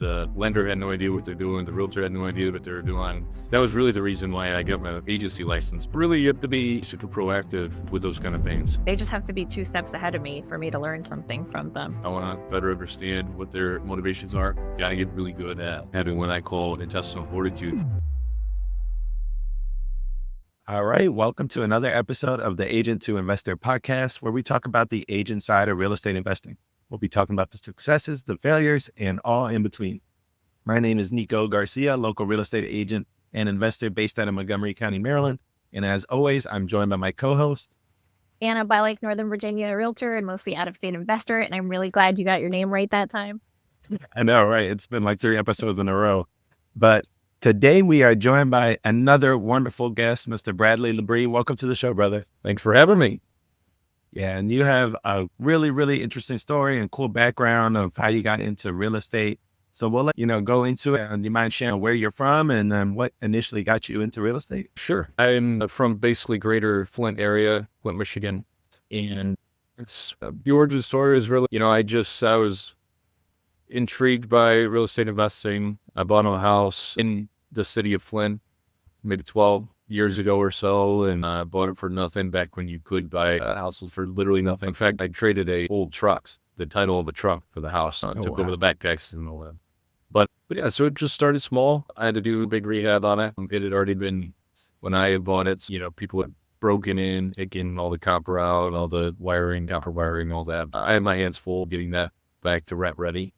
The lender had no idea what they're doing. The realtor had no idea what they were doing. That was really the reason why I got my agency license. Really, you have to be super proactive with those kind of things. They just have to be 2 steps ahead of me for me to learn something from them. I want to better understand what their motivations are. Got to get really good at having what I call intestinal fortitude. All right. Welcome to another episode of the Agent to Investor podcast, where we talk about the agent side of real estate investing. We'll be talking about the successes, the failures, and all in between. My name is Nico Garcia, local real estate agent and investor based out of Montgomery County, Maryland. And as always, I'm joined by my co-host, Anna by Lake, Northern Virginia, realtor and mostly out-of-state investor. And I'm really glad you got your name right that time. I know, right? It's been like 3 episodes in a row. But today we are joined by another wonderful guest, Mr. Bradley LaBrie. Welcome to the show, brother. Thanks for having me. Yeah, and you have a really, really interesting story and cool background of how you got into real estate. So we'll let go into it. And you mind sharing where you're from and then what initially got you into real estate? Sure. I'm from basically greater Flint area, Flint, Michigan. And it's the origin story is really, I was intrigued by real estate investing. I bought a house in the city of Flint, maybe 12 years ago or so, and I bought it for nothing back when you could buy houses for literally nothing. In fact, I traded old trucks, the title of a truck for the house. Took over the back taxes and all that. But yeah, so it just started small. I had to do a big rehab on it. It had already been, when I had bought it, people had broken in, taken all the copper out, all the wiring, copper wiring, all that. I had my hands full getting that back to rent ready.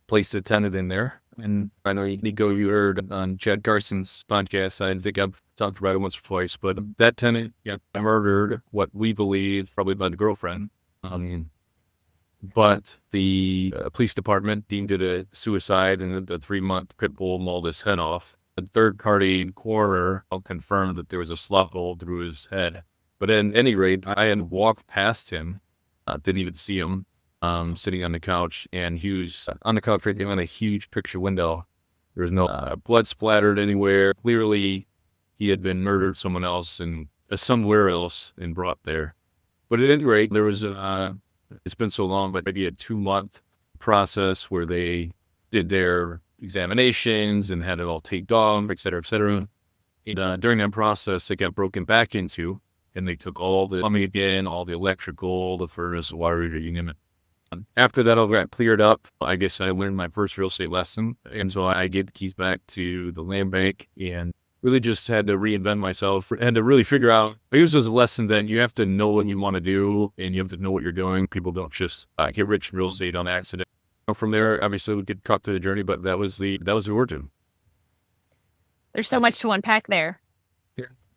Placed a tenant in there. And I know, Nico, you heard on Chad Carson's podcast, I think I've talked about it once or twice, but that tenant got murdered, what we believe, probably by the girlfriend. But the police department deemed it a suicide, and the 3-month pit bull mauled his head off. The third-party coroner confirmed that there was a slug hole through his head. But at any rate, I had walked past him, didn't even see him. Sitting on the couch, and he was on the couch right there on a huge picture window. There was no blood splattered anywhere. Clearly, he had been murdered somewhere else and brought there. But at any rate, there was it's been so long, but maybe a 2-month process where they did their examinations and had it all taped off, et cetera, et cetera. And during that process, it got broken back into, and they took all the plumbing again, all the electrical, the furnace, the water heater, you name it. After that all got cleared up, I guess I learned my first real estate lesson. And so I gave the keys back to the land bank and really just had to reinvent myself and to really figure out. I use it as a lesson that you have to know what you want to do and you have to know what you're doing. People don't just get rich in real estate on accident. From there, obviously, we get caught through the journey, but that was the origin. There's so much to unpack there.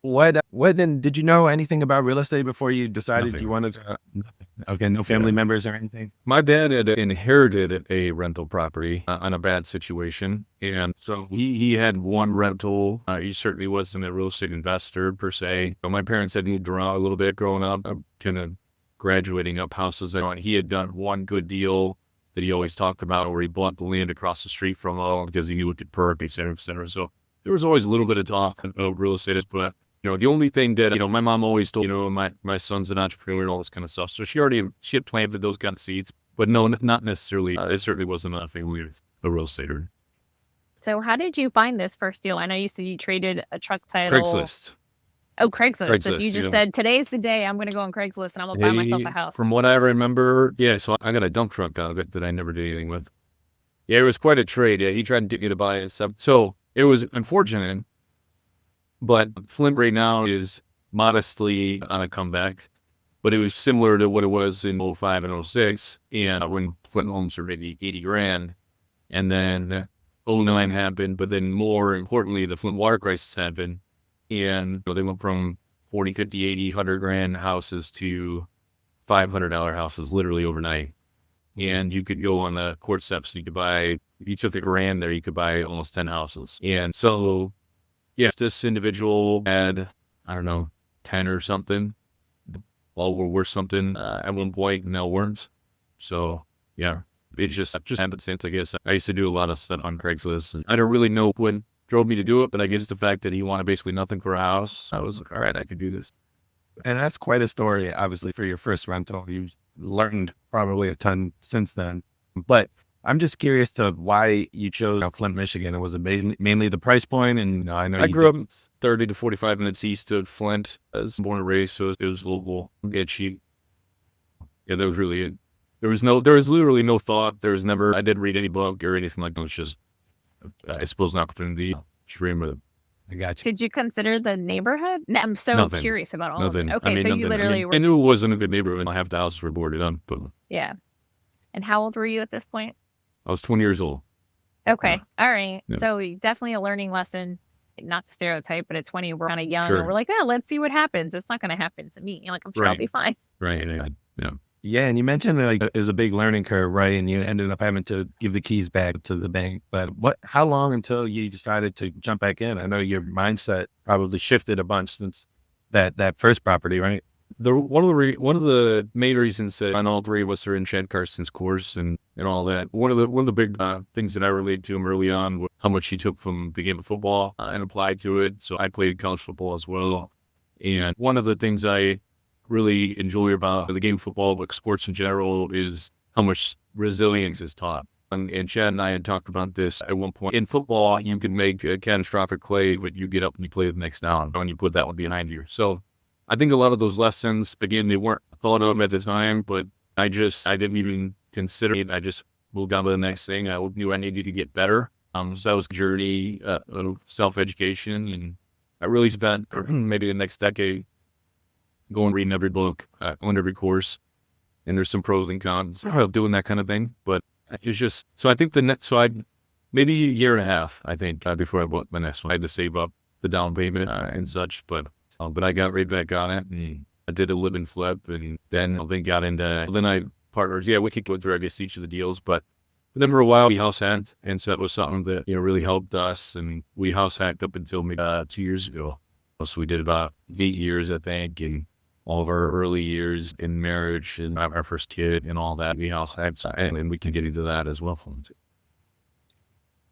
What then? Did you know anything about real estate before you decided Nothing. You wanted to? Nothing. Okay, no family members or anything? My dad had inherited a rental property on a bad situation. And so he had one rental. He certainly wasn't a real estate investor per se. But my parents had moved around a little bit growing up, kind of graduating up houses. And he had done one good deal that he always talked about where he bought the land across the street from him because he knew it could perk, et cetera, et cetera. So there was always a little bit of talk of real estate, but the only thing that, my mom always told, my son's an entrepreneur and all this kind of stuff. So she had planted those kind of seeds, but no, not necessarily. It certainly wasn't nothing with a real estater. So how did you find this first deal? I know you said you traded a truck title. Craigslist. Oh, Craigslist. So you just said, today's the day I'm going to go on Craigslist and I'm going to buy myself a house. From what I remember, so I got a dump truck out of it that I never did anything with. Yeah, it was quite a trade. Yeah, he tried to get me to buy it. So it was unfortunate. But Flint right now is modestly on a comeback, but it was similar to what it was in 05 and 06, and when Flint homes were maybe 80 grand, and then 09 happened, but then more importantly, the Flint water crisis happened, and they went from 40, 50, 80, 100 grand houses to $500 houses literally overnight. And you could go on the court steps, you could buy, if you took $1,000 there, you could buy almost 10 houses. And so, yeah, this individual had, 10 or something. All were worth something at one point, now weren't. So, yeah, it just happened since, I guess. I used to do a lot of stuff on Craigslist. I don't really know what drove me to do it, but I guess the fact that he wanted basically nothing for a house, I was like, all right, I could do this. And that's quite a story, obviously, for your first rental. You learned probably a ton since then. But I'm just curious to why you chose Flint, Michigan. And was it mainly the price point? And I know I you grew up 30 to 45 minutes east of Flint. I was born and raised, so it was local, get cheap. Yeah, that was really it. There was literally no thought. There was never, I didn't read any book or anything like that. It was just, I suppose, an opportunity. Dream with it. I got you. Did you consider the neighborhood? No, I'm so Nothing. curious about all of Nothing. it. Okay, so nothing. you literally were. I knew it wasn't a good neighborhood. Half the houses were boarded up, but Yeah. And how old were you at this point? I was 20 years old. Okay. All right. Yeah. So definitely a learning lesson, not to stereotype, but at 20, we're kind of young Sure. and we're like, oh, let's see what happens. It's not going to happen to me. Like, I'm sure I'll Right. be fine. Right. Yeah. Yeah, and you mentioned like it was a big learning curve, right? And you ended up having to give the keys back to the bank. But how long until you decided to jump back in? I know your mindset probably shifted a bunch since that first property, right? One of the main reasons that on all three was in Chad Carson's course and all that. One of the big things that I related to him early on was how much he took from the game of football and applied to it. So I played college football as well. And one of the things I really enjoy about the game of football, but sports in general, is how much resilience is taught. And Chad and I had talked about this at one point. In football, you can make a catastrophic play, but you get up and you play the next down when you put that one behind you. So I think a lot of those lessons, again, they weren't thought of at the time, but I didn't even consider it. I just moved on to the next thing. I knew I needed to get better. So that was a journey of self-education. And I really spent maybe the next decade going reading every book, going every course. And there's some pros and cons of doing that kind of thing. But it's just, so I think maybe a year and a half, I think, before I bought my next one. I had to save up the down payment and such, but I got right back on it, and I did a live and flip, and then got into, then I partners. Yeah, we could go through, I guess, each of the deals, but then for a while we house hacked, and so that was something that, really helped us, and we house hacked up until maybe 2 years ago. So we did about 8 years, I think, and all of our early years in marriage and our first kid and all that, we house hacked, and we can get into that as well.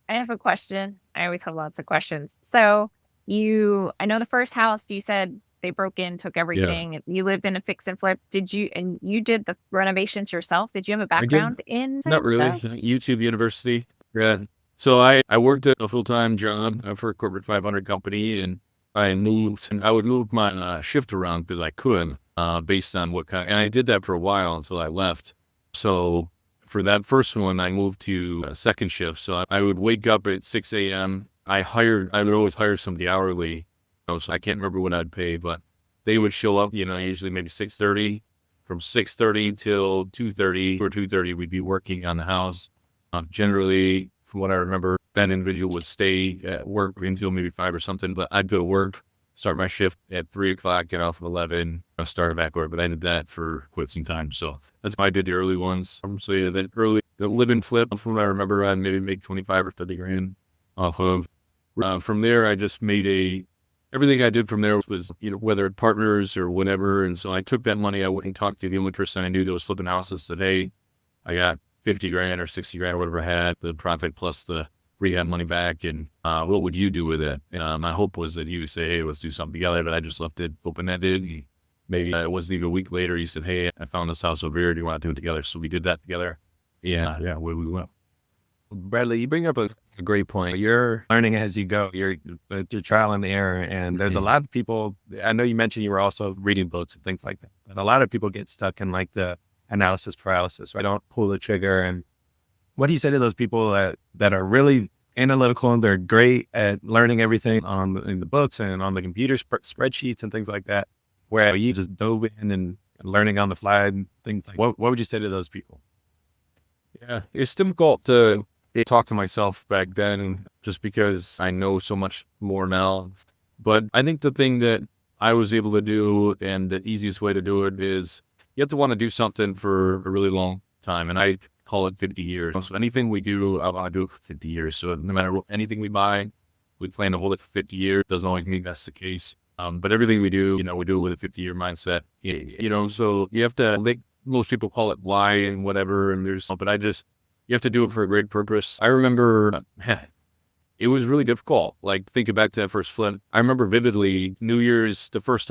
I have a question. I always have lots of questions. So I know the first house you said they broke in, took everything. Yeah. You lived in a fix and flip. And you did the renovations yourself? Did you have a background in? Not really. Stuff? YouTube University. Yeah. So I worked at a full-time job for a corporate 500 company, and I would move my shift around because I could, based on and I did that for a while until I left. So for that first one, I moved to a second shift. So I would wake up at 6 a.m. I would always hire somebody hourly, so I can't remember what I'd pay, but they would show up, usually maybe 6:30. From 6:30 till 2:30 or 2:30, we'd be working on the house. Generally, from what I remember, that individual would stay at work until maybe 5 or something, but I'd go to work, start my shift at 3 o'clock, get off at 11, start back work, but I did that for quite some time. So that's why I did the early ones. So yeah, the live and flip, from what I remember, I'd maybe make 25 or 30 grand off of. From there, I just made everything I did from there was, whether partners or whatever. And so I took that money, I went and talked to the only person I knew that was flipping houses today. I got 50 grand or 60 grand or whatever I had, the profit plus the rehab money back. And what would you do with it? And my hope was that he would say, hey, let's do something together. But I just left it open-ended. And maybe it wasn't even a week later. He said, hey, I found this house over here. Do you want to do it together? So we did that together. Yeah, where we went. Bradley, you bring up a great point. You're learning as you go. You're trial and error. And there's a lot of people, I know you mentioned you were also reading books and things like that. But a lot of people get stuck in like the analysis paralysis, right? Don't pull the trigger. And what do you say to those people that are really analytical and they're great at learning everything in the books and on the computer spreadsheets and things like that, where you just dove in and learning on the fly and things like that? What would you say to those people? Yeah, it's difficult to talk to myself back then just because I know so much more now. But I think the thing that I was able to do, and the easiest way to do it, is you have to want to do something for a really long time. And I call it 50 years. So anything we do, I want to do it for 50 years. So no matter anything we buy, we plan to hold it for 50 years. Doesn't always mean that's the case. But everything we do, we do it with a 50-year mindset. So you have to, most people call it why and whatever. And but you have to do it for a great purpose. I remember it was really difficult. Like thinking back to that first flip, I remember vividly New Year's, the first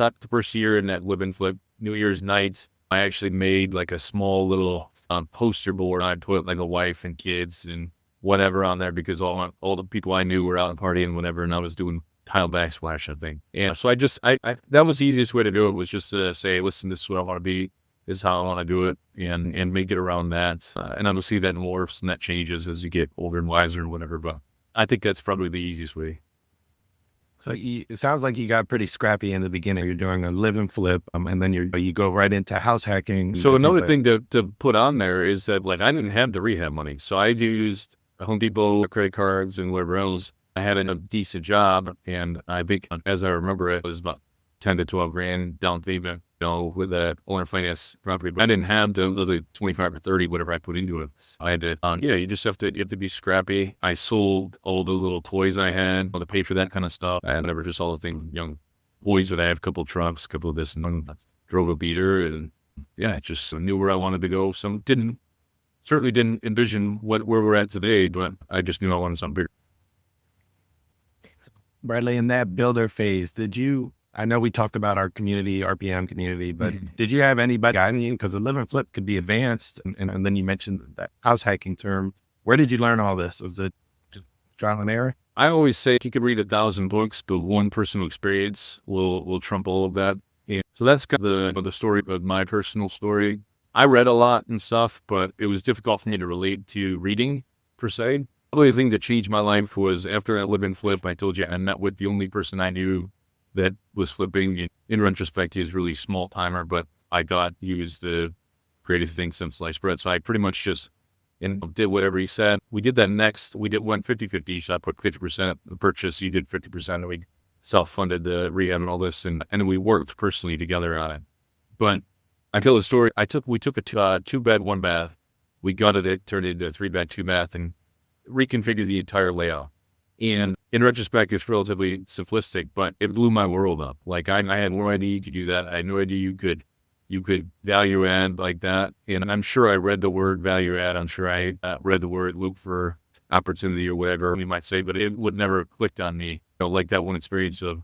year in that live and flip, New Year's night, I actually made like a small little poster board. I'd put like a wife and kids and whatever on there because all the people I knew were out partying and whatever, and I was doing tile backsplash, I think. And so I that was the easiest way to do it, was just to say, listen, this is what I want to be, this is how I want to do it, and make it around that. And obviously that morphs and that changes as you get older and wiser and whatever, but I think that's probably the easiest way. So it sounds like you got pretty scrappy in the beginning. You're doing a live and flip, and then you go right into house hacking. So another thing to put on there is that, like, I didn't have the rehab money. So I used Home Depot credit cards and whatever else. I had a decent job, and I think, as I remember, it was about 10 to 12 grand down payment, with that owner finance property. But I didn't have the 25 or 30, whatever I put into it. I had to, you just have to be scrappy. I sold all the little toys I had to pay for that kind of stuff. And whatever, just all the things, young boys that I have, a couple of trucks, a couple of this, and drove a beater, and I just knew where I wanted to go. So certainly didn't envision where we're at today, but I just knew I wanted something bigger. Bradley, in that builder phase, I know we talked about our community, RPM community, but did you have anybody guiding you? Because the live and flip could be advanced. And then you mentioned that house hacking term. Where did you learn all this? Was it just trial and error? I always say you could read 1,000 books, but one personal experience will trump all of that. And so that's kind of the story of my personal story. I read a lot and stuff, but it was difficult for me to relate to reading per se. Probably the thing that changed my life was after I live and flip, I told you I met with the only person I knew that was flipping. In retrospect, he was really small timer, but I thought he was the greatest thing since sliced bread. So I pretty much just did whatever he said. We did that next. Went 50-50. So I put 50% of the purchase. He did 50%. And we self-funded the rehab and all this. And we worked personally together on it. But I tell the story. We took a 2-bed, 1-bath. We gutted it, turned it into a 3-bed, 2-bath, and reconfigured the entire layout. And in retrospect, it's relatively simplistic, but it blew my world up. Like I had no idea you could do that. I had no idea you could value add like that. And I'm sure I read the word value add. I'm sure I read the word look for opportunity or whatever we might say, but it would never have clicked on me. Like that one experience of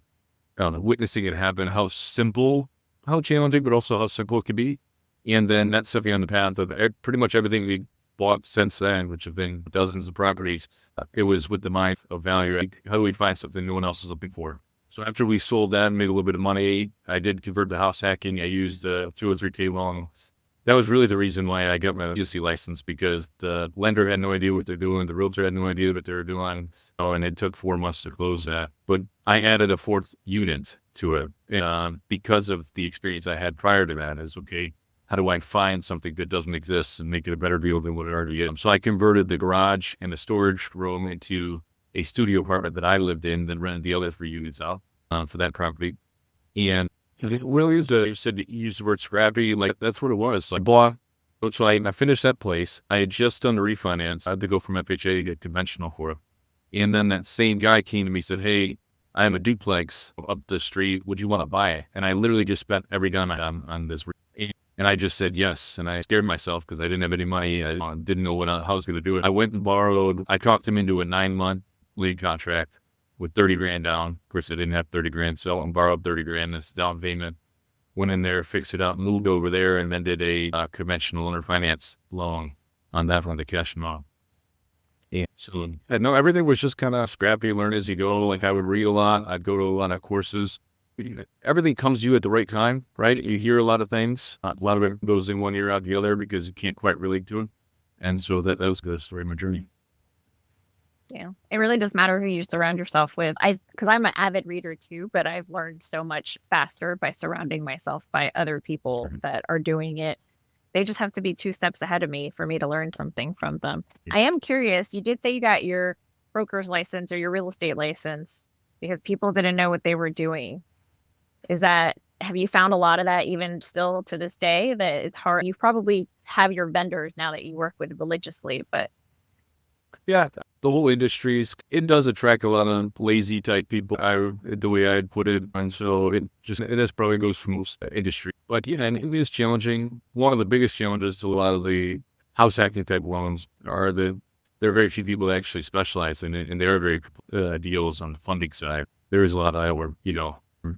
witnessing it happen, how simple, how challenging, but also how simple it could be. And then that set me on the path of pretty much everything we bought since then, which have been dozens of properties. It was with the mind of value. How do we find something no one else is looking for? So after we sold that and made a little bit of money, I did convert to house hacking. I used 2 or 3K loans. That was really the reason why I got my GC license, because the lender had no idea what they're doing. The realtor had no idea what they were doing. And it took 4 months to close that. But I added a 4th unit to it because of the experience I had prior to that. Is okay, how do I find something that doesn't exist and make it a better deal than what it already is? So I converted the garage and the storage room into a studio apartment that I lived in, then rented the other 3 units out for that property. And it really is, you said to use the word scrappy, like that's what it was. So I finished that place. I had just done the refinance. I had to go from FHA to conventional for it. And then that same guy came to me and said, hey, I have a duplex up the street. Would you want to buy it? And I literally just spent every dime on this. And I just said yes. And I scared myself because I didn't have any money. I didn't know how I was going to do it. I went and I talked him into a 9-month lead contract with 30 grand down. Of course, I didn't have 30 grand, so I borrowed 30 grand as down payment. Went in there, fixed it up, moved over there, and then did a conventional owner finance loan on that one to cash them out. Yeah. So no, everything was just kind of scrappy, learn as you go. Like I would read a lot. I'd go to a lot of courses. Everything comes to you at the right time, right? You hear a lot of things. A lot of it goes in one ear out the other because you can't quite relate to it. And so that was the story of my journey. Yeah, it really does matter who you surround yourself with. Because I'm an avid reader too, but I've learned so much faster by surrounding myself by other people that are doing it. They just have to be 2 steps ahead of me for me to learn something from them. I am curious. You did say you got your broker's license or your real estate license because people didn't know what they were doing. Have you found a lot of that even still to this day, that it's hard? You probably have your vendors now that you work with religiously, but yeah, the whole industry it does attract a lot of lazy type people. The way I'd put it, and so this probably goes for most industry. But yeah, and it is challenging. One of the biggest challenges to a lot of the house hacking type loans are there are very few people that actually specialize in it, and there are very deals on the funding side. There is a lot of that where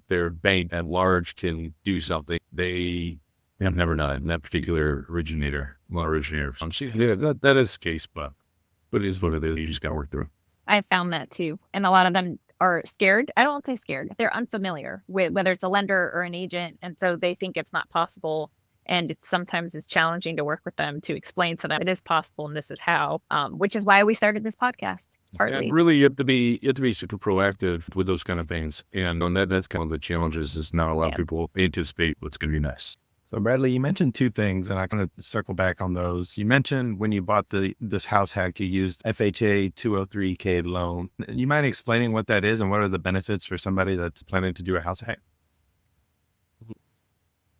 their bank at large can do something. They I've never done that particular originator. Yeah, that is the case, but it is what it is. You just got to work through it. I found that too. And a lot of them are scared. I don't want to say scared. They're unfamiliar with whether it's a lender or an agent. And so they think it's not possible. And sometimes it's challenging to work with them to explain to them it is possible and this is how, which is why we started this podcast. Partly. And really, you have to be super proactive with those kind of things. And on that's kind of the challenges is not a lot of people anticipate what's going to be next. So Bradley, you mentioned two things, and I'm going to circle back on those. You mentioned when you bought this house hack, you used FHA 203K loan. You mind explaining what that is and what are the benefits for somebody that's planning to do a house hack?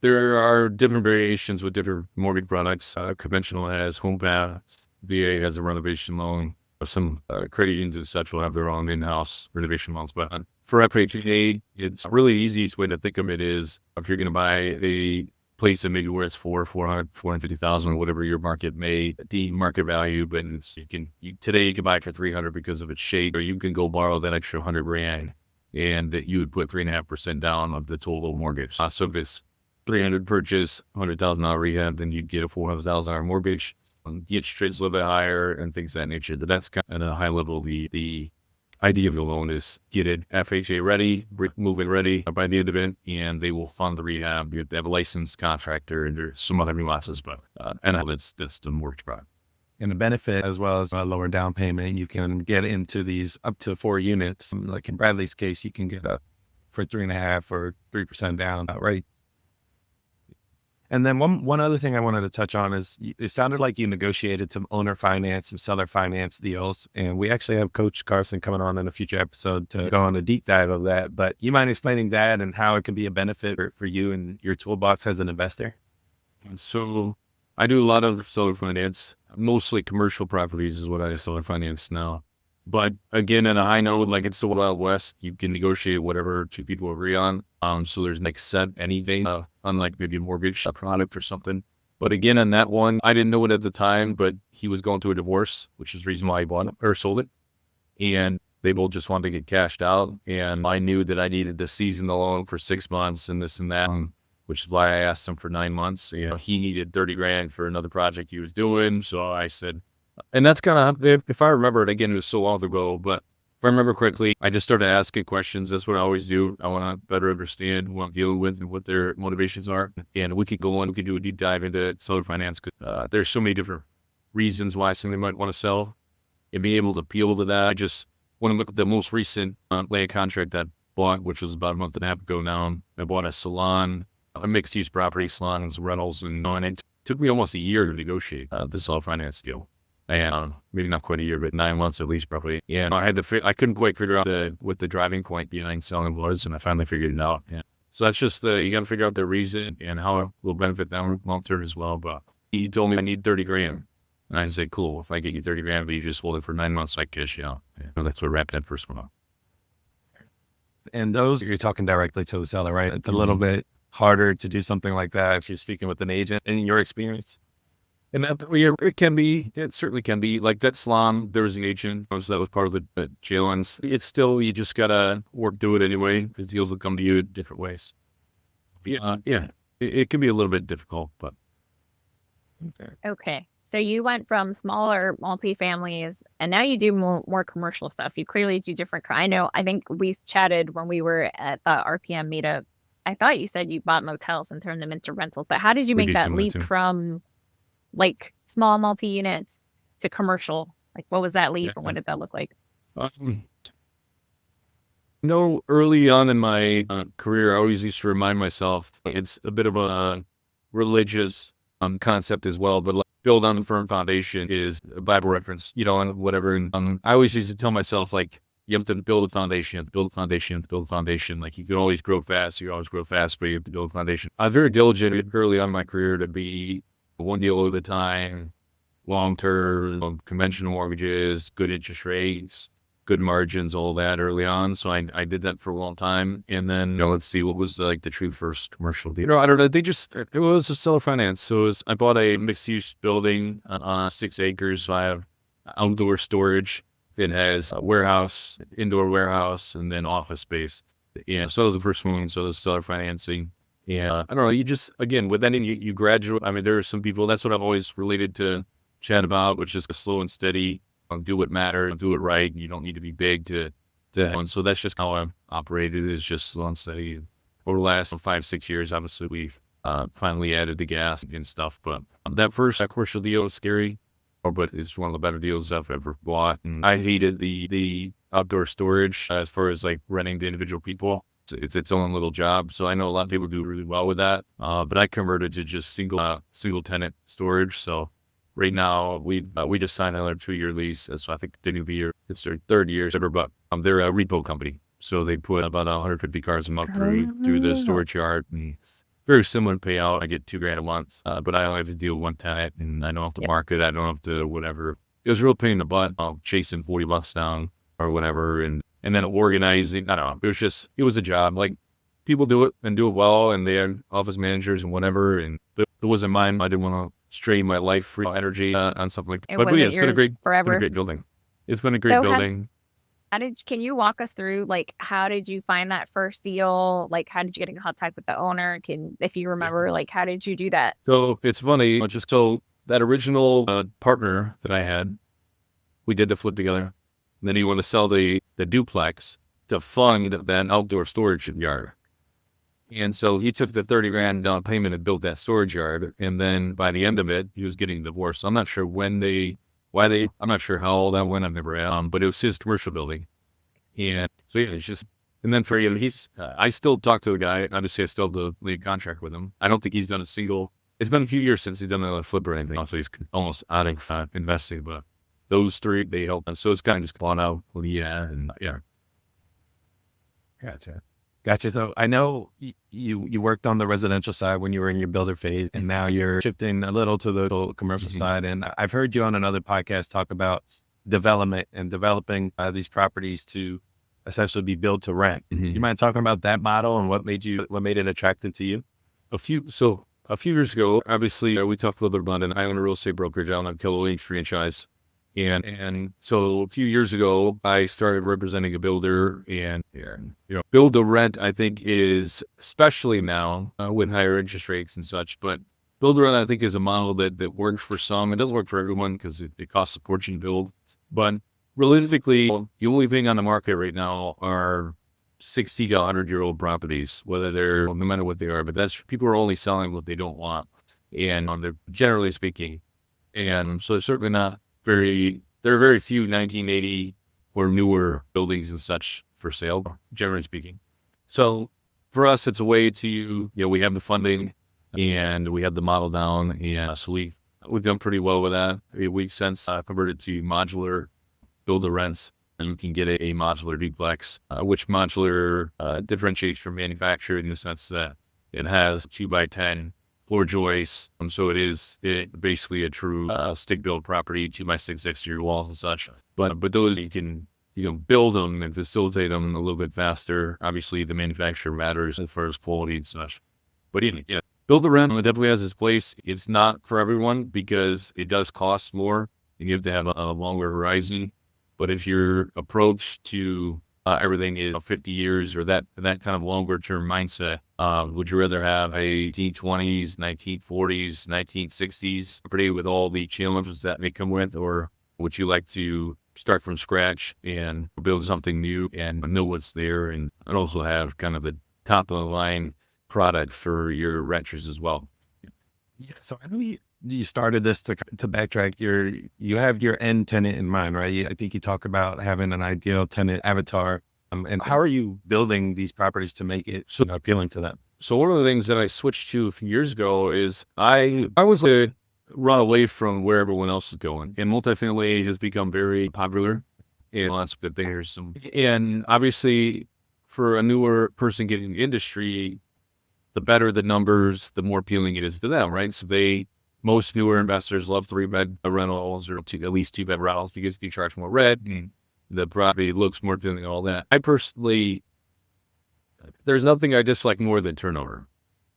There are different variations with different mortgage products. Conventional has home pass, VA has a renovation loan. Some credit unions and such will have their own in-house renovation loans. But for FHA, it's really easiest way to think of it is if you're going to buy a place that maybe where it's 450,000, whatever your market may deem market value, but today you can buy it for 300 because of its shape, or you can go borrow that extra 100 grand and you would put 3.5% down of the total mortgage. So if it's 300 purchase, $100,000 rehab, then you'd get a $400,000 mortgage. The interest rates a little bit higher and things of that nature. But that's kind of at a high level. The idea of the loan is get it FHA ready, move-in ready by the end of it, and they will fund the rehab. You have to have a licensed contractor, and there's some other nuances, but and that's the mortgage product. And the benefit, as well as a lower down payment, you can get into these up to 4 units. Like in Bradley's case, you can get up for 3.5 or 3% down, right? And then one other thing I wanted to touch on is it sounded like you negotiated some owner finance and seller finance deals. And we actually have Coach Carson coming on in a future episode to go on a deep dive of that. But you mind explaining that and how it can be a benefit for you and your toolbox as an investor? So I do a lot of seller finance, mostly commercial properties is what I seller finance now. But again, at a high note, like it's the Wild West, you can negotiate whatever two people agree on. So there's like set anything, unlike maybe a mortgage product or something. But again, on that one, I didn't know it at the time, but he was going through a divorce, which is the reason why he bought it or sold it. And they both just wanted to get cashed out. And I knew that I needed to season the loan for 6 months and this and that, which is why I asked him for 9 months. You know, he needed 30 grand for another project he was doing. So I said, and that's kind of, if I remember it, again, it was so long ago, but if I remember correctly, I just started asking questions. That's what I always do. I want to better understand what I'm dealing with and what their motivations are. And we could go on, we could do a deep dive into seller finance. There's so many different reasons why somebody might want to sell and be able to appeal to that. I just want to look at the most recent land contract that I bought, which was about a month and a half ago now. I bought a salon, a mixed-use property, salons, rentals, and it took me almost a year to negotiate the seller finance deal. And maybe not quite a year, but 9 months at least, probably. And I had to, I couldn't quite figure out what the driving point behind selling was, and I finally figured it out. Yeah. So that's just you got to figure out the reason and how it will benefit them long term as well. But he told me I need 30 grand, and I said, cool. If I get you 30 grand, but you just hold it for 9 months, I cash you out. Yeah. So that's what wrapped that first one up. And those you're talking directly to the seller, right? It's a little bit harder to do something like that if you're speaking with an agent. In your experience. And it certainly can be. Like that salon, there was an agent, so that was part of the challenge. It's still, you just got to work through it anyway, because deals will come to you in different ways. It can be a little bit difficult, but. Okay. So you went from smaller multifamilies and now you do more commercial stuff. You clearly do different. I think we chatted when we were at the RPM meetup. I thought you said you bought motels and turned them into rentals, but how did you make that leap from like small multi-units to commercial? Like what was that leap and what did that look like? Early on in my career, I always used to remind myself it's a bit of a religious concept as well, but like build on a firm foundation is a Bible reference, and whatever. And I always used to tell myself, like, you have to build a foundation, build a foundation, build a foundation. Like you can always grow fast, you always grow fast, but you have to build a foundation. I was very diligent early on in my career to be one deal at a time, long-term, conventional mortgages, good interest rates, good margins, all that early on. So I did that for a long time. And then, let's see, what was like the true first commercial deal? I don't know. It was a seller finance. So I bought a mixed-use building on 6 acres. So I have outdoor storage. It has a warehouse, indoor warehouse, and then office space. Yeah, so that was the first one. So the seller financing. Yeah, I don't know. You just, again, with any, you graduate. I mean, there are some people, that's what I've always related to chat about, which is slow and steady, do what matters, do it right. You don't need to be big and so that's just how I've operated, is just slow and steady. Over the last 5, 6 years, obviously, we've finally added the gas and stuff. But that first commercial deal was scary, but it's one of the better deals I've ever bought. And I hated the outdoor storage as far as like renting to individual people. It's its own little job. So I know a lot of people do really well with that. But I converted to just single tenant storage. So right now we just signed another 2-year lease. So I think the new year, it's their third year ever, but they're a repo company. So they put about 150 cars a month through the storage yard, and very similar payout. I get $2,000 a month, but I only have to deal with one tenant, and I don't have to market. I don't have to whatever. It was a real pain in the butt, chasing $40 down or whatever, and then organizing. I don't know. It was a job. Like, people do it and do it well, and they are office managers and whatever. And it wasn't mine. I didn't want to strain my life free energy on something like that. It But yeah, wasn't it's been a yours great forever. building. It's been a great So building. can you walk us through, like, how did you find that first deal? Like, how did you get in contact with the owner? If you remember, like, how did you do that? So it's funny, just so that original partner that I had, we did the flip together. And then he wanted to sell the duplex to fund that outdoor storage yard. And so he took the $30,000 down payment and built that storage yard. And then by the end of it, he was getting divorced. So I'm not sure I'm not sure how all that went. I've never asked, but it was his commercial building. And so yeah, it's just, and then for I still talk to the guy. Obviously, I still have the lead contract with him. I don't think he's done it's been a few years since he's done another flip or anything. So he's almost out of investing, but those three, they help. And so it's kind of just gone out. And yeah. Gotcha. So I know you worked on the residential side when you were in your builder phase, and now you're shifting a little to the commercial side. And I've heard you on another podcast talk about development and developing these properties to essentially be built to rent. You mind talking about that model and what made it attractive to you? A few years ago, obviously, we talked a little bit about it. I own a real estate brokerage out on Kilo Lake franchise. And so a few years ago, I started representing a builder, and build to rent, I think, is, especially now with higher interest rates and such, but build to rent, I think, is a model that works for some. It doesn't work for everyone because it costs a fortune to build. But realistically, the only thing on the market right now are 60 to 100-year-old properties, whether they're, no matter what they are, but that's, people are only selling what they don't want. And they're generally speaking. And so it's certainly not there are very few 1980 or newer buildings and such for sale, generally speaking. So for us, it's a way to, we have the funding and we have the model down. And so we've done pretty well with that. We've since converted to modular build-to-rents, and you can get a modular duplex, which modular differentiates from manufactured in the sense that it has 2x10 floor joists. So it is basically a true stick-built property, 2x6 exterior walls and such. But those you can build them and facilitate them a little bit faster. Obviously, the manufacturer matters as far as quality and such. But build to rent definitely has its place. It's not for everyone because it does cost more and you have to have a longer horizon. But if your approach to everything is 50 years or that kind of longer term mindset, would you rather have a 1920s, 1940s, 1960s property with all the challenges that may come with, or would you like to start from scratch and build something new and know what's there and also have kind of the top of the line product for your renters as well? Yeah. So I know you started this to backtrack. You have your end tenant in mind, right? I think you talk about having an ideal tenant avatar. And how are you building these properties to make it appealing to them? So one of the things that I switched to a few years ago is I was run away from where everyone else is going. And multifamily has become very popular. And lots of good things. And obviously, for a newer person getting into the industry, the better the numbers, the more appealing it is to them, right? So most newer investors love 3-bed rentals or at least 2-bed rentals because you charge more rent and the property looks more appealing and all that. I personally, there's nothing I dislike more than turnover,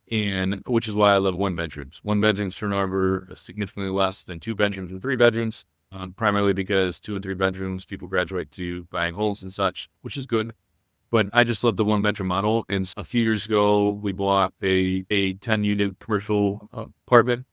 and which is why I love 1-bedrooms. 1-bedrooms turnover is significantly less than 2 bedrooms and 3 bedrooms, primarily because 2 and 3 bedrooms, people graduate to buying homes and such, which is good. But I just love the one bedroom model. And a few years ago, we bought a 10-unit commercial apartment.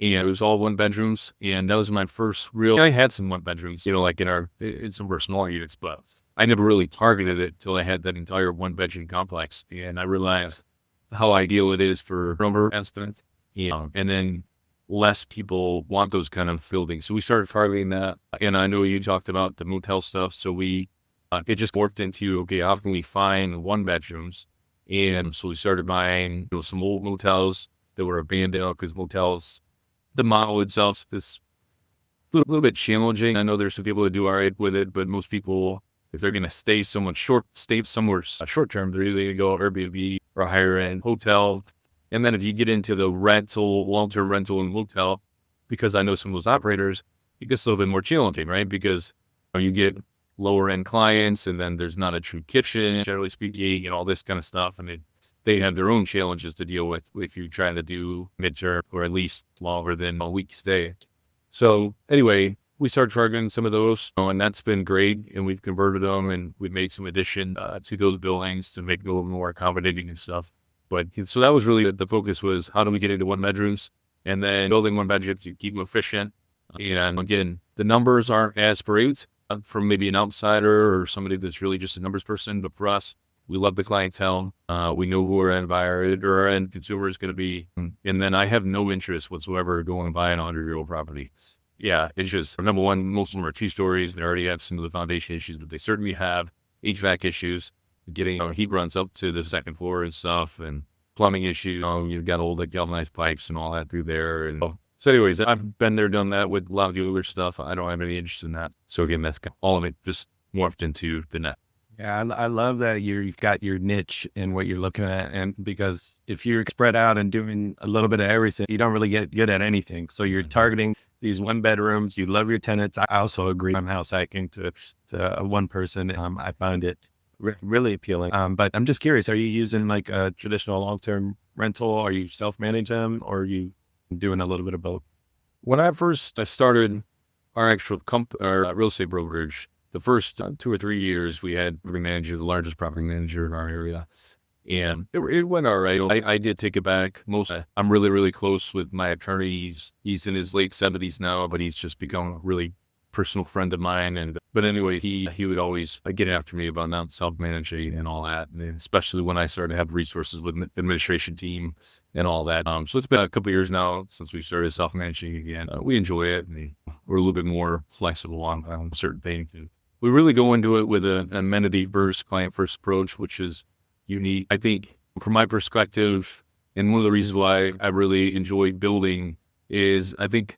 And it was all one bedrooms. And that was my first real, I had some one bedrooms, like in some of our smaller units, but I never really targeted it till I had that entire one bedroom complex. And I realized how ideal it is for number aspects. And then less people want those kind of buildings. So we started targeting that. And I know you talked about the motel stuff. So it just morphed into, okay, how can we find one bedrooms? And so we started buying some old motels that were abandoned because motels, the model itself is a little bit challenging. I know there's some people that do all right with it, but most people, if they're going to stay somewhere short term, they're either going to go Airbnb or a higher end hotel. And then if you get into the long-term rental and motel, because I know some of those operators, it gets a little bit more challenging, right? Because you get lower end clients, and then there's not a true kitchen, generally speaking, and all this kind of stuff. And they have their own challenges to deal with if you're trying to do midterm or at least longer than a week stay. So anyway, we started targeting some of those, and that's been great. And we've converted them, and we've made some addition to those buildings to make it a little more accommodating and stuff. But so that was really the focus, was how do we get into one bedrooms, and then building one bedroom to keep them efficient. And again, the numbers aren't as great from maybe an outsider or somebody that's really just a numbers person. But for us, we love the clientele. We know who our end buyer or our end consumer is going to be. And then I have no interest whatsoever going and buying a 100-year-old property. Yeah, it's just, number one, most of them are 2 stories. They already have some of the foundation issues, but they certainly have HVAC issues, getting heat runs up to the 2nd floor and stuff, and plumbing issues. You've got old galvanized pipes and all that through there. And so anyways, I've been there, done that with a lot of the other stuff. I don't have any interest in that. So again, that's all of it just morphed into the net. Yeah, I love that you've got your niche in what you're looking at. And because if you're spread out and doing a little bit of everything, you don't really get good at anything. So you're targeting these one bedrooms. You love your tenants. I also agree. I'm house hacking to one person. I find it really appealing. But I'm just curious, are you using like a traditional long-term rental? Are you self-manage them, or are you doing a little bit of both? When I first started our actual our real estate brokerage, the first 2 or 3 years, we had property manager, the largest property manager in our area, and it went all right. I did take it back. I'm really, really close with my attorney. He's in his late 70s now, but he's just become a really personal friend of mine. But anyway, he would always get after me about not self-managing and all that, and especially when I started to have resources with the administration team and all that. So it's been a couple of years now since we started self-managing again. We enjoy it, and we're a little bit more flexible on certain things. We really go into it with an amenity-first, client-first approach, which is unique. I think from my perspective, and one of the reasons why I really enjoy building is I think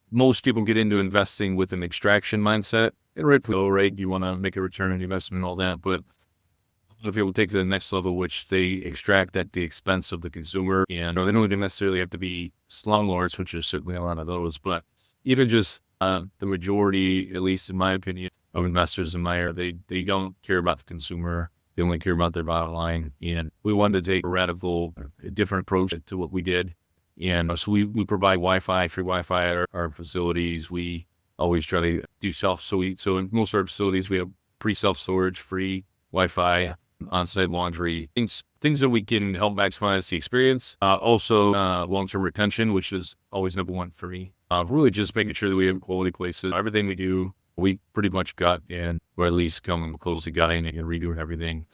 most people get into investing with an extraction mindset. And right, you want to make a return on investment and all that, but a lot of people take it to the next level, which they extract at the expense of the consumer. And they don't even necessarily have to be slumlords, which is certainly a lot of those, but even just the majority, at least in my opinion, of investors in my area, they don't care about the consumer. They only care about their bottom line. And we wanted to take a radical, different approach to what we did. And so we provide free Wi-Fi at our facilities. We always try to do so in most of our facilities, we have self-storage, free Wi-Fi, on-site laundry, things that we can help maximize the experience. Also, long-term retention, which is always number one for me. Really just making sure that we have quality places. Everything we do, we pretty much gut in, or at least come close to gutting and redoing everything.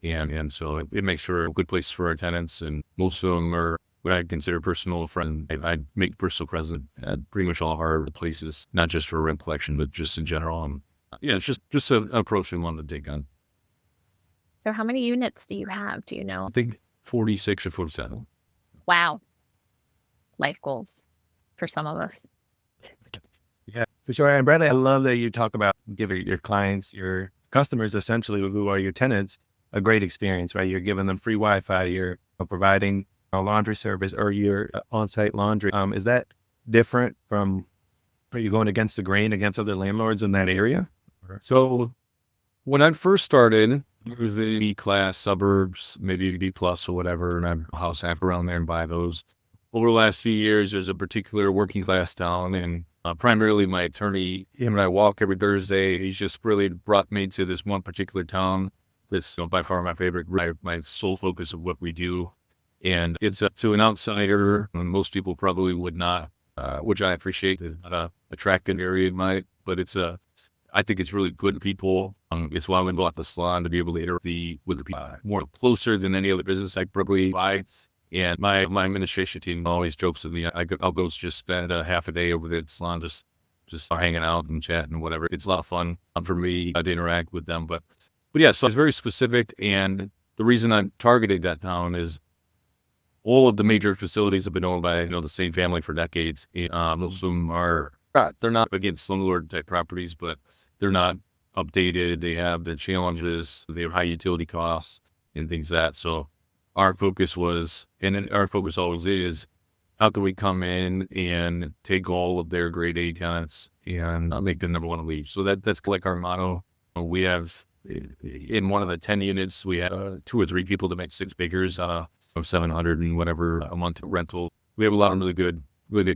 And so it makes for good places for our tenants. And most of them are what I consider personal friends. I make personal present at pretty much all of our places, not just for rent collection, but just in general. It's just an approach we wanted to take on. So how many units do you have? Do you know? I think 46 or 47. Wow. Life goals for some of us. Yeah, for sure. And Bradley, I love that you talk about giving your clients, your customers, essentially, who are your tenants, a great experience, right? You're giving them free Wi-Fi, you're providing a laundry service, or your on-site laundry. Is that different from, are you going against the grain against other landlords in that area? So when I first started, it was the B-class suburbs, maybe B+ or whatever, and I'm a house half around there and buy those. Over the last few years, there's a particular working class town, and primarily my attorney, him and I walk every Thursday. He's just really brought me to this one particular town It's by far my favorite, my sole focus of what we do. And it's to an outsider, most people probably would not, which I appreciate. It's not a attractive area but I think it's really good people. It's why we bought the salon, to be able to interact with the people more closer than any other business I probably buy. And my administration team always jokes with me. I'll go just spend a half a day over there at the salon, just hanging out and chatting and whatever. It's a lot of fun for me to interact with them. But yeah, so it's very specific. And the reason I'm targeting that town is all of the major facilities have been owned by the same family for decades. Most of them they're not, again, slumlord type properties, but they're not updated. They have the challenges, they have high utility costs and things like that. So our focus our focus always is, how can we come in and take all of their grade A tenants and make them number one lead? So that's like our motto. We have, in one of the 10 units, we have 2 or 3 people that make 6 figures of 700 and whatever a month rental. We have a lot of really good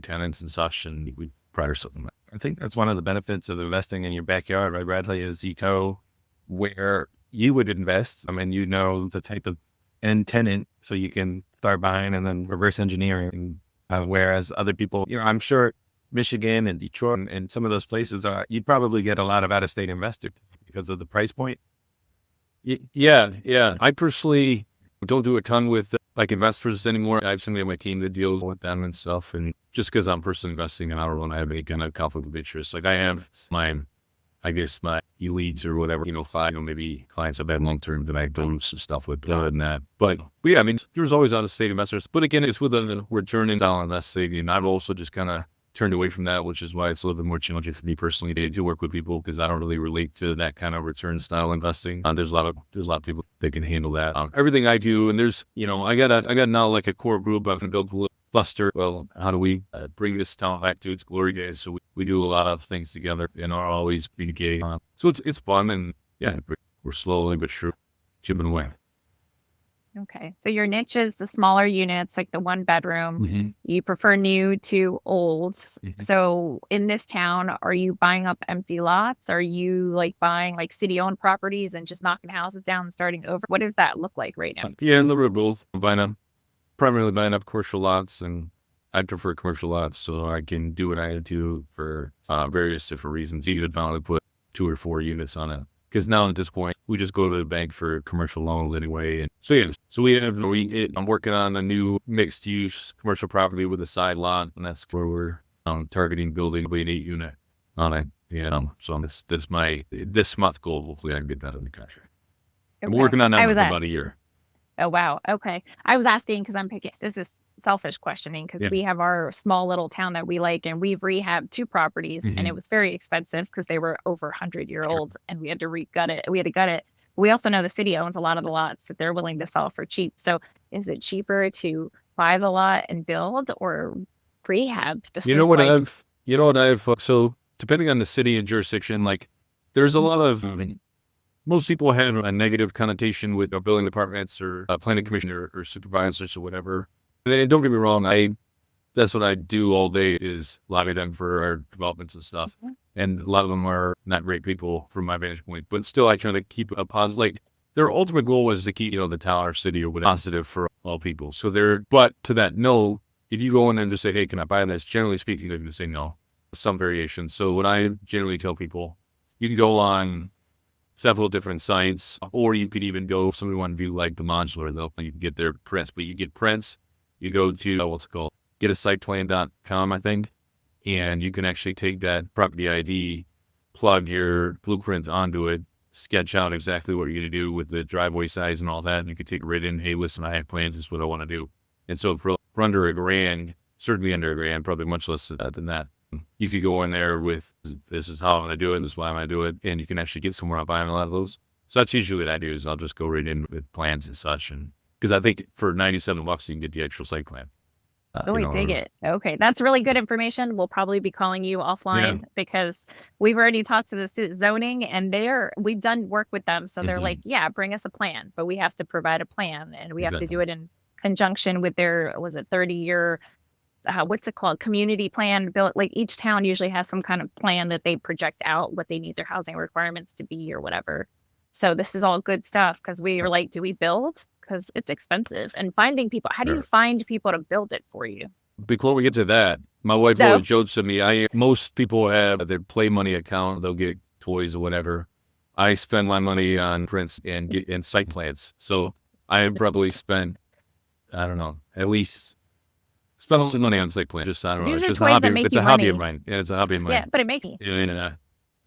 tenants and such, and we pride ourselves on that. I think that's one of the benefits of investing in your backyard, right, Bradley, is you know where you would invest. I mean, the type of end tenant, so you can start buying and then reverse engineering. Whereas other people, I'm sure Michigan and Detroit and some of those places, you'd probably get a lot of out-of-state investors because of the price point. Yeah. I personally don't do a ton with investors anymore. I have somebody on my team that deals with them and stuff. And just because I'm personally investing, and I don't want to have any kind of conflict of interest. Like I have my elites or whatever, 5, maybe clients I've had long term that I do some stuff with, other than that. But yeah, I mean, there's always out of state investors. But again, it's with a return in style investing. And I've also just kind of turned away from that, which is why it's a little bit more challenging for me personally to work with people, because I don't really relate to that kind of return style investing. There's a lot of people that can handle that. Everything I do, and there's, I got now like a core group. I've built a little cluster. Well, how do we bring this town back to its glory days? So we do a lot of things together and are always communicating. So it's fun, and yeah, we're slowly but sure chipping away. Okay. So your niche is the smaller units, like the 1 bedroom. Mm-hmm. You prefer new to old. Mm-hmm. So in this town, are you buying up empty lots? Are you buying city owned properties and just knocking houses down and starting over? What does that look like right now? Yeah, in the road both. Primarily buying up commercial lots, and I prefer commercial lots so I can do what I had to for various different reasons. You could finally put 2 or 4 units on it. Because now at this point, we just go to the bank for commercial loans anyway. And so yeah, so I'm working on a new mixed use commercial property with a side lot, and that's where we're targeting building an 8 unit on it. Yeah, so that's my this month goal. Hopefully, I can get that under contract. Okay. I'm working on that for about a year. Oh, wow. Okay. I was asking because this is selfish questioning, because we have our small little town that we like, and we've rehabbed 2 properties, and it was very expensive because they were over 100-year-old, and we had to gut it. We also know the city owns a lot of the lots that they're willing to sell for cheap. So is it cheaper to buy the lot and build, or rehab? So depending on the city and jurisdiction, there's a lot of, most people have a negative connotation with building departments or planning commission or supervisors or whatever. And don't get me wrong, that's what I do all day, is lobby them for our developments and stuff. Mm-hmm. And a lot of them are not great people from my vantage point, but still I try to keep a positive, their ultimate goal was to keep, the town or city or whatever positive for all people. So but to that note, if you go in and just say, hey, can I buy this? Generally speaking, they're going to say no, some variations. So what I generally tell people, you can go on several different sites, or you could even go, if somebody want to view the modular, you can get their prints, but you get prints, you go to, getasiteplan.com, I think, and you can actually take that property ID, plug your blueprint onto it, sketch out exactly what you're going to do with the driveway size and all that, and you can take it right in, hey, listen, I have plans, this is what I want to do. And so for under $1,000, certainly under $1,000, probably much less than that, you could go in there with, this is how I'm going to do it, this is why I'm going to do it, and you can actually get somewhere on buying a lot of those. So that's usually what I do, is I'll just go right in with plans and such, and because I think for $97 you can get the actual site plan. Dig it. Okay, that's really good information. We'll probably be calling you offline because we've already talked to the zoning, and we've done work with them, so they're like, yeah, bring us a plan, but we have to provide a plan, and we have to do it in conjunction with their 30-year. What's it called? Community plan built. Each town usually has some kind of plan that they project out what they need their housing requirements to be or whatever. So this is all good stuff because we were like, do we build? Because it's expensive. And finding people, how do you find people to build it for you? Before we get to that, my wife No. always jokes to me, most people have their play money account, they'll get toys or whatever. I spend my money on prints and site plans. So I probably spent, I don't know, at least spent a lot of money on site plans. Just, I don't know. These It's are just a toys hobby. that make It's you a hobby of money. mine. Yeah, it's a hobby of mine. Yeah, but it makes me.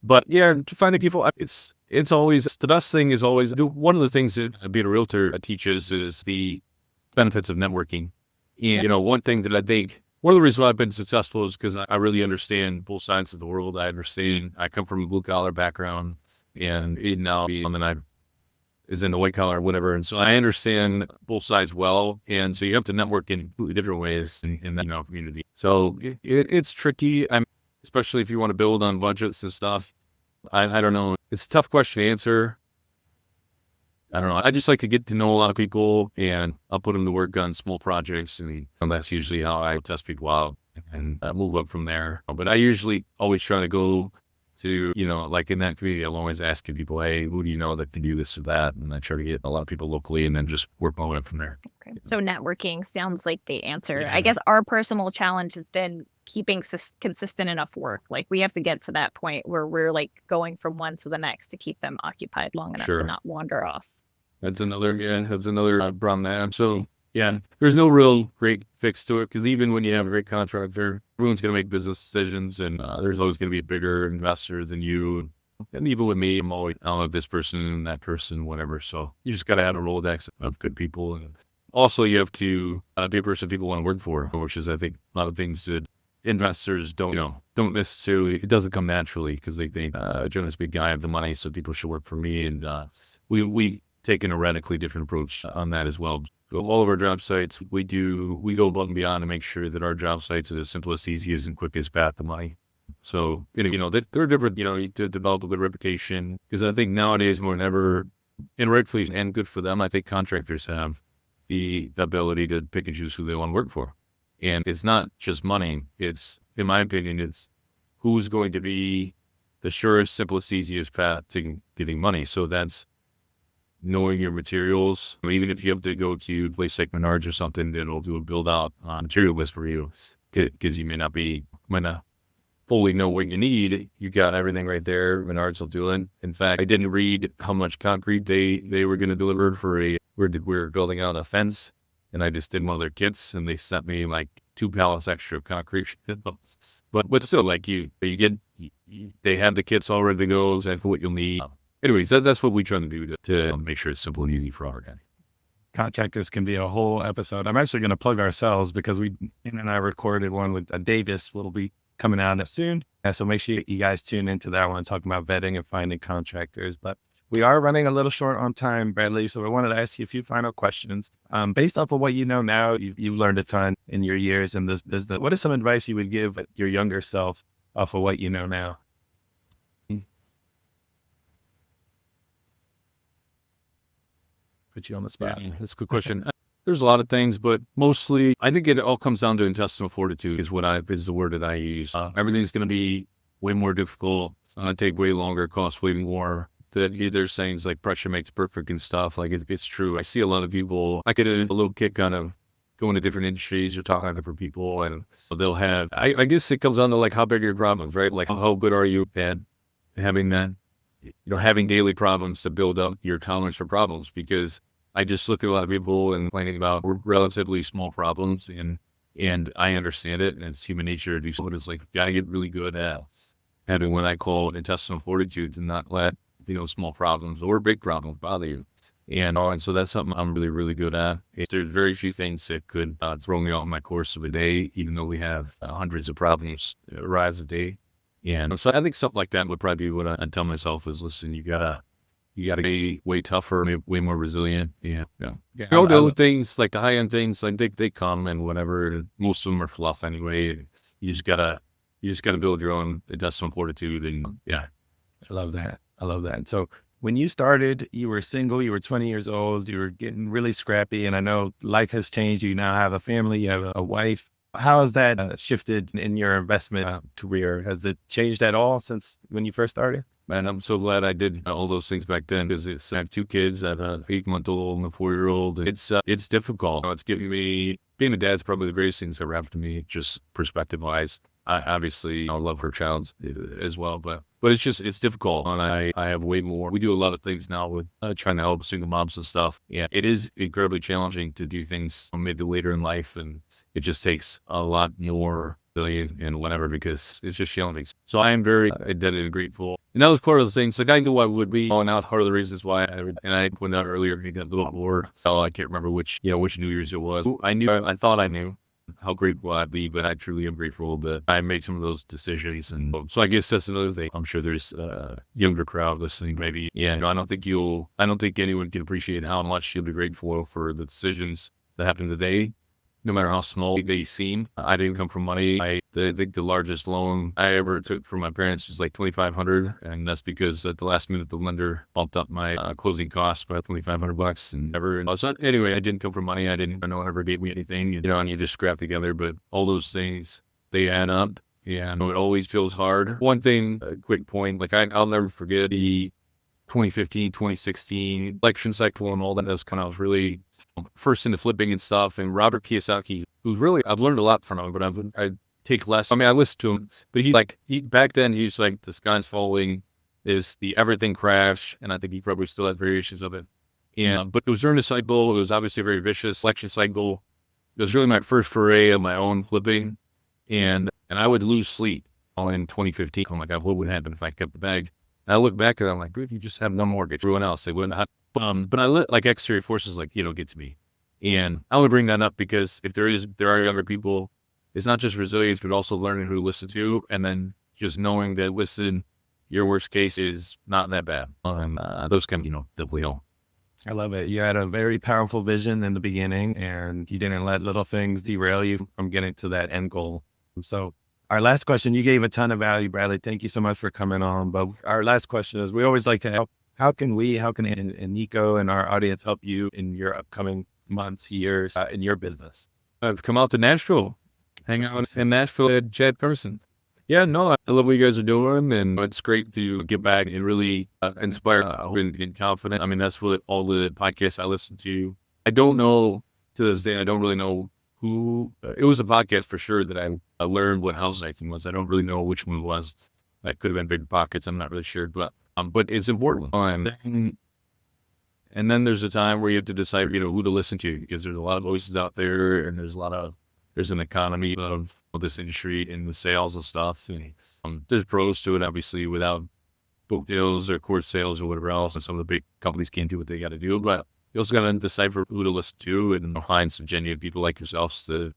But yeah, finding people, it's always, the best thing is always, one of the things that being a realtor teaches is the benefits of networking. And, one thing that I think, one of the reasons why I've been successful is because I really understand both sides of the world. I come from a blue collar background and now then I is in the white collar or whatever. And so I understand both sides well. And so you have to network in completely different ways in that community. So it's tricky. Especially if you want to build on budgets and stuff. I don't know. It's a tough question to answer. I don't know. I just like to get to know a lot of people and I'll put them to work on small projects. And that's usually how I test people out and move up from there. But I usually always try to go to, like in that community, I'm always asking people, hey, who do you know that can do this or that? And I try to get a lot of people locally and then just work my way up from there. Okay. So networking sounds like the answer. Yeah. I guess our personal challenge has been keeping consistent enough work. Like we have to get to that point where we're like going from one to the next to keep them occupied long enough to not wander off. That's another problem. So yeah, there's no real great fix to it because even when you have a great contractor, everyone's going to make business decisions and there's always going to be a bigger investor than you. And even with me, I'll have this person and that person, whatever. So you just got to have a Rolodex of good people. And also you have to be a person people want to work for, which is, I think, a lot of things that investors don't necessarily, it doesn't come naturally because they think, Jonas, big guy, I have the money, so people should work for me. And we take an radically different approach on that as well. So all of our job sites, we go above and beyond to make sure that our job sites are the simplest, easiest, and quickest path to money. So, they're different, to develop a good reputation because I think nowadays more than ever, and rightfully and good for them, I think contractors have the ability to pick and choose who they want to work for. And it's not just money. It's, in my opinion, it's who's going to be the surest, simplest, easiest path to getting money. So that's knowing your materials. Even if you have to go to a place like Menards or something that'll do a build out material list for you, because you might not fully know what you need. You got everything right there. Menards will do it. In fact, I didn't read how much concrete they were going to deliver for we were building out a fence, and I just did one of their kits, and they sent me like 2 pallets extra of concrete. But still, like they have the kits all ready to go, exactly what you'll need. Anyways, that's what we try to do to make sure it's simple and easy for our guy. Contractors can be a whole episode. I'm actually going to plug ourselves because Ian and I recorded one with Davis. Will be coming out soon. So make sure you guys tune into that one, talking about vetting and finding contractors. But we are running a little short on time, Bradley. So I wanted to ask you a few final questions. Based off of what you know now, you learned a ton in your years in this business. What is some advice you would give your younger self off of what you know now? Put you on the spot. Yeah, that's a good question. There's a lot of things, but mostly I think it all comes down to intestinal fortitude is the word that I use. Everything's going to be way more difficult. It's going to take way longer, cost way more. There's sayings like pressure makes perfect and stuff. Like it's true. I see a lot of people, I get a little kick out of going to different industries or talking to different people, and they'll have, I guess it comes down to like how big are your problems, right? Like how good are you at having that, having daily problems to build up your tolerance for problems, because I just look at a lot of people and complaining about relatively small problems, and I understand it, and it's human nature to do so. But it's like, you gotta get really good at having what I call intestinal fortitude and not let, small problems or big problems bother you. And so that's something I'm really, really good at. There's very few things that could throw me off my course of a day, even though we have hundreds of problems arise a day. And so I think something like that would probably be what I tell myself is, listen, you gotta be way tougher, way more resilient. Yeah. The other things, like the high end things, like they come and whatever. Most of them are fluff anyway. You just gotta build your own intestinal fortitude, and yeah. I love that. So when you started, you were single, you were 20 years old, you were getting really scrappy, and I know life has changed. You now have a family, you have a wife. How has that shifted in your investment career? Has it changed at all since when you first started? And I'm so glad I did all those things back then because I have 2 kids. I have a 8-month-old and a 4-year-old. It's difficult. It's giving me being a dad's probably the greatest things that ever happened to me, just perspective wise. I obviously love her child as well, but it's difficult. And I have way more. We do a lot of things now with trying to help single moms and stuff. Yeah, it is incredibly challenging to do things maybe later in life, and it just takes a lot more and whatever because it's just challenging. So I am very indebted and grateful. And that was part of the things. Like I knew I would be, and that was part of the reasons why I pointed out earlier, he got a little bored. So I can't remember which New Year's it was. I thought I knew how grateful I'd be, but I truly am grateful that I made some of those decisions. And so I guess that's another thing. I'm sure there's a younger crowd listening, maybe. Yeah, I don't think anyone can appreciate how much you'll be grateful for the decisions that happened today. No matter how small they seem, I didn't come from money. I think the largest loan I ever took from my parents was like $2,500, and that's because at the last minute the lender bumped up my closing costs by $2,500 and never. So anyway, I didn't come from money. No one ever gave me anything, and you just scrap together. But all those things, they add up. Yeah, I know it always feels hard. One thing, a quick point, like I'll never forget the 2015, 2016 election cycle and all that. That was kind of really first into flipping and stuff. And Robert Kiyosaki, who's really, I've learned a lot from him, but I take less. I mean, I listen to him, but back then he was like, the sky's falling is the everything crash. And I think he probably still has variations of it. And, but it was during the cycle. It was obviously a very vicious election cycle. It was really my first foray of my own flipping. And I would lose sleep in 2015. I'm like, what would happen if I kept the bag? And I look back and I'm like, if you just have no mortgage, everyone else, they wouldn't have. But I let like exterior forces get to me. And I would bring that up because if there are younger people, it's not just resilience, but also learning who to listen to. And then just knowing that, listen, your worst case is not that bad. Those can, definitely help. I love it. You had a very powerful vision in the beginning and you didn't let little things derail you from getting to that end goal. So our last question, you gave a ton of value, Bradley. Thank you so much for coming on. But our last question is, we always like to help. How can Nico and our audience help you in your upcoming months, years, in your business? I've come out to Nashville, hang out in Nashville at Chad Person. Yeah, no, I love what you guys are doing, and it's great to get back and really inspire and confident. I mean, that's what all the podcasts I listen to. I don't know, to this day, I don't really know who. It was a podcast for sure that I learned what house hacking was. I don't really know which one it was. That could have been Big Pockets. I'm not really sure, but it's important. And then there's a time where you have to decide, who to listen to, because there's a lot of voices out there, and there's an economy of this industry in the sales and stuff. And, there's pros to it, obviously, without book deals or course sales or whatever else. And some of the big companies can't do what they got to do, but you also got to decipher who to listen to and find some genuine people like yourselves to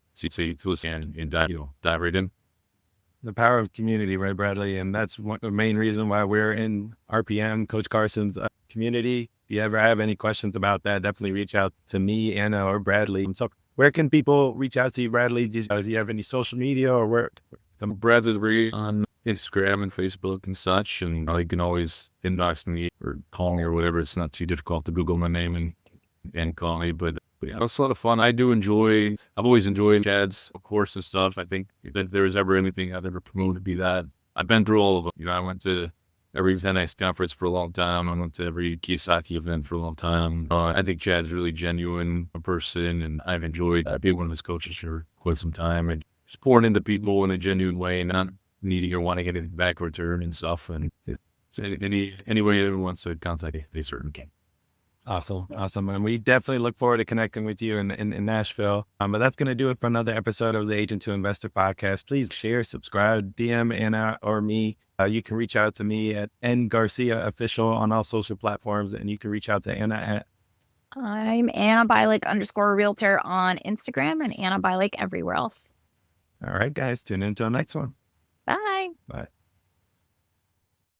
listen and dive right in. The power of community, right, Bradley? And that's the main reason why we're in RPM, Coach Carson's community. If you ever have any questions about that, definitely reach out to me, Anna, or Bradley. So where can people reach out to you, Bradley? Do you have any social media or where? Bradley LaBrie on Instagram and Facebook and such. And you can always inbox me or call me or whatever. It's not too difficult to Google my name and call me. But yeah, it's a lot of fun. I've always enjoyed Chad's course and stuff. I think that there was ever anything I'd ever promoted to be that. I've been through all of them. I went to every 10X conference for a long time. I went to every Kiyosaki event for a long time. I think Chad's really genuine a person, and I've enjoyed being one of his coaches for quite some time and just pouring into people in a genuine way, not needing or wanting anything back in return and stuff. And any way anyone wants to contact me, they certainly can. Awesome. And we definitely look forward to connecting with you in Nashville. But that's going to do it for another episode of the Agent to Investor podcast. Please share, subscribe, DM Anna or me. You can reach out to me at ngarcia official on all social platforms. And you can reach out to Anna at I'm Anna Bilick _realtor on Instagram and Anna Bilick everywhere else. All right, guys, tune in until next one. Bye. Bye.